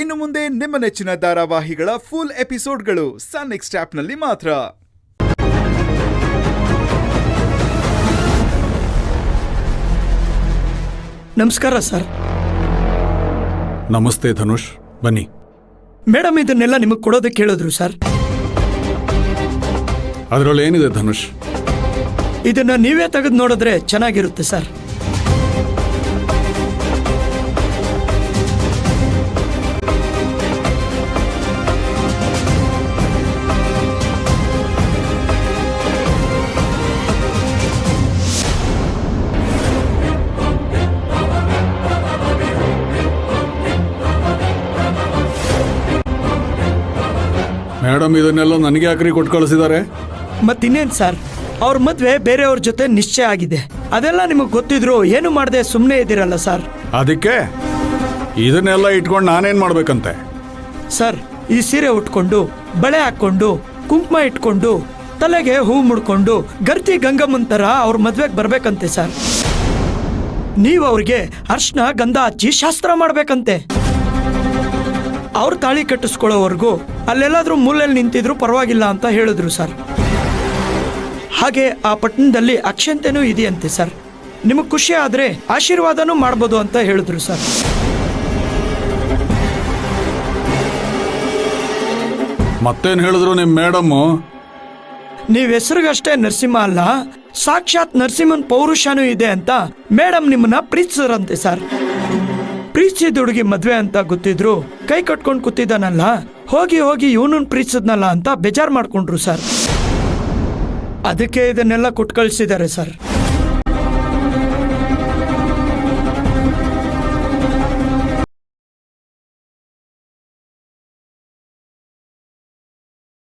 ಇನ್ನು ಮುಂದೆ ನಿಮ್ಮ ನೆಚ್ಚಿನ ಧಾರಾವಾಹಿಗಳ ಫುಲ್ ಎಪಿಸೋಡ್ಗಳು ಸನ್ ನೆಕ್ಸ್ಟ್ ಆಪ್ನಲ್ಲಿ ಮಾತ್ರ. ನಮಸ್ಕಾರ ಸರ್. ನಮಸ್ತೆ ಧನುಷ್, ಬನ್ನಿ. ಮೇಡಮ್ ಇದನ್ನೆಲ್ಲ ನಿಮಗೆ ಕೊಡೋದಕ್ಕೆ ಹೇಳಿದ್ರು ಸರ್. ಅದರಲ್ಲಿ ಏನಿದೆ ಧನುಷ್? ಇದನ್ನ ನೀವೇ ತೆಗೆದು ನೋಡಿದ್ರೆ ಚೆನ್ನಾಗಿರುತ್ತೆ ಸರ್. ಮೇಡಮ್ ಇದನ್ನೆಲ್ಲ ನನಗೆ ಯಾಕ್ರಿ ಕೊಟ್ಟು ಕಳಿಸಿದ್ದಾರೆ? ಮತ್ತಿನ್ನೇನು ಸರ್, ಅವ್ರ ಮದ್ವೆ ಬೇರೆಯವ್ರ ಜೊತೆ ನಿಶ್ಚಯ ಆಗಿದೆ. ಅದೆಲ್ಲ ನಿಮಗೆ ಗೊತ್ತಿದ್ರು ಏನು ಮಾಡದೆ ಸುಮ್ಮನೆ ಇದ್ದೀರಲ್ಲ ಸರ್. ಅದಕ್ಕೆ ಇದನ್ನೆಲ್ಲ ಇಟ್ಕೊಂಡು ನಾನೇನ್ ಮಾಡ್ಬೇಕಂತೆ? ಸರ್, ಈ ಸೀರೆ ಉಟ್ಕೊಂಡು, ಬಳೆ ಹಾಕೊಂಡು, ಕುಂಕುಮ ಇಟ್ಕೊಂಡು, ತಲೆಗೆ ಹೂ ಮುಡ್ಕೊಂಡು ಗರ್ತಿ ಗಂಗಮ್ಮನ್ ತರ ಅವ್ರ ಮದ್ವೆಗೆ ಬರ್ಬೇಕಂತೆ ಸರ್. ನೀವು ಅವ್ರಿಗೆ ಅರ್ಶನ ಗಂಧ ಹಚ್ಚಿ ಶಾಸ್ತ್ರ ಮಾಡ್ಬೇಕಂತೆ. ಅವ್ರ ತಾಳಿ ಕಟ್ಟಿಸ್ಕೊಳ್ಳೋವರೆಗೂ ಅಲ್ಲೆಲ್ಲಾದ್ರೂ ಮೂಲೆಯಲ್ಲಿ ನಿಂತಿದ್ರು ಪರವಾಗಿಲ್ಲ ಅಂತ ಹೇಳಿದ್ರು ಸರ್. ಹಾಗೆ ಆ ಪಟ್ಟಣದಲ್ಲಿ ಅಕ್ಷಂತೆನೂ ಇದೆಯಂತೆ ಸರ್. ನಿಮಗೆ ಖುಷಿ ಆದ್ರೆ ಆಶೀರ್ವಾದನೂ ಮಾಡ್ಬೋದು ಅಂತ ಹೇಳಿದ್ರು ಸರ್. ಮತ್ತೇನ್ ಹೇಳಿದ್ರು ನಿಮ್ ಮೇಡಮ್ಮು? ನೀವ್ ಹೆಸರಿಗಷ್ಟೇ ನರಸಿಂಹ ಅಲ್ಲ, ಸಾಕ್ಷಾತ್ ನರಸಿಂಹನ್ ಪೌರುಷನೂ ಇದೆ ಅಂತ ಮೇಡಮ್ ನಿಮ್ಮನ್ನ ಪ್ರೀತಿಸಿದ್ರಂತೆ ಸರ್. ಪ್ರೀತಿಸಿದ ಹುಡುಗಿ ಮದ್ವೆ ಅಂತ ಗೊತ್ತಿದ್ರು ಕೈ ಕಟ್ಕೊಂಡು ಕೂತಿದ್ದಾನಲ್ಲ, ಹೋಗಿ ಹೋಗಿ ಇವನನ್ನ ಪ್ರೀತಿಸಿದ್ನಲ್ಲ ಅಂತ ಬೇಜಾರು ಮಾಡ್ಕೊಂಡ್ರು ಸರ್. ಅದಕ್ಕೆ ಇದನ್ನೆಲ್ಲ ಕೊಟ್ಟು ಕಳಿಸಿದ್ದಾರೆ ಸರ್.